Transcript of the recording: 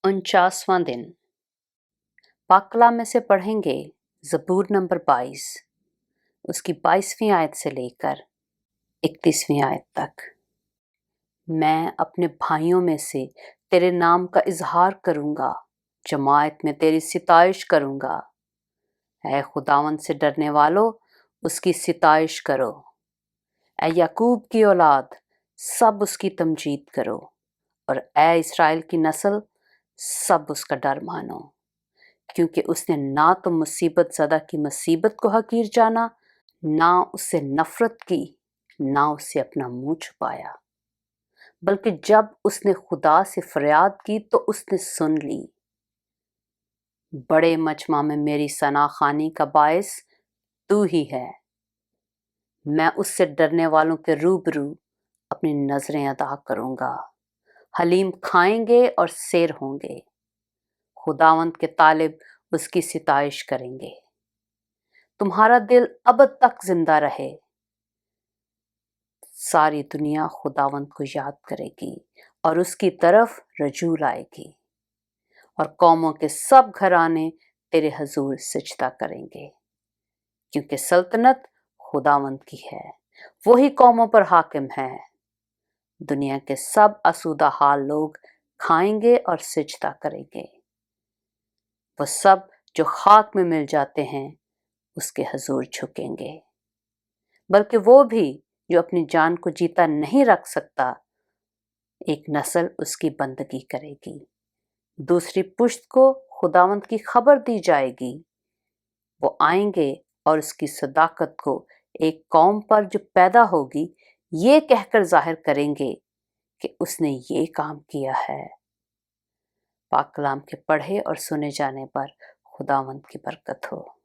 49वां दिन। पाक कलाम में से पढ़ेंगे ज़बूर नंबर 22, उसकी 22वीं आयत से लेकर 31वीं आयत तक। मैं अपने भाइयों में से तेरे नाम का इजहार करूँगा, जमात में तेरी सिताइश करूँगा। ऐ खुदावंद से डरने वालों, उसकी सिताइश करो। ऐ याकूब की औलाद, सब उसकी तमजीद करो। और ऐ इस्राएल की नस्ल, सब उसका डर मानो। क्योंकि उसने ना तो मुसीबत ज़दा की मुसीबत को हकीर जाना, ना उससे नफ़रत की, ना उससे अपना मुंह छुपाया। बल्कि जब उसने खुदा से फरियाद की तो उसने सुन ली। बड़े मजमा में मेरी सनाखानी का बायस तू ही है। मैं उससे डरने वालों के रूबरू अपनी नज़रें अदा करूँगा। हलीम खाएंगे और सैर होंगे। खुदावंद के तालिब उसकी सिताइश करेंगे। तुम्हारा दिल अब तक जिंदा रहे। सारी दुनिया खुदावंद को याद करेगी और उसकी तरफ रजू लाएगी। और कौमों के सब घराने तेरे हजूर सजदा करेंगे। क्योंकि सल्तनत खुदावंद की है, वही कौमों पर हाकिम है। दुनिया के सब आसूदा हाल लोग खाएंगे और सजदा करेंगे। वो सब जो खाक में मिल जाते हैं उसके हजूर झुकेंगे। बल्कि वो भी जो अपनी जान को जीता नहीं रख सकता, एक नस्ल उसकी बंदगी करेगी। दूसरी पुश्त को खुदावंद की खबर दी जाएगी। वो आएंगे और उसकी सदाकत को एक कौम पर जो पैदा होगी ये कहकर जाहिर करेंगे कि उसने ये काम किया है। पाक कलाम के पढ़े और सुने जाने पर खुदावंद की बरकत हो।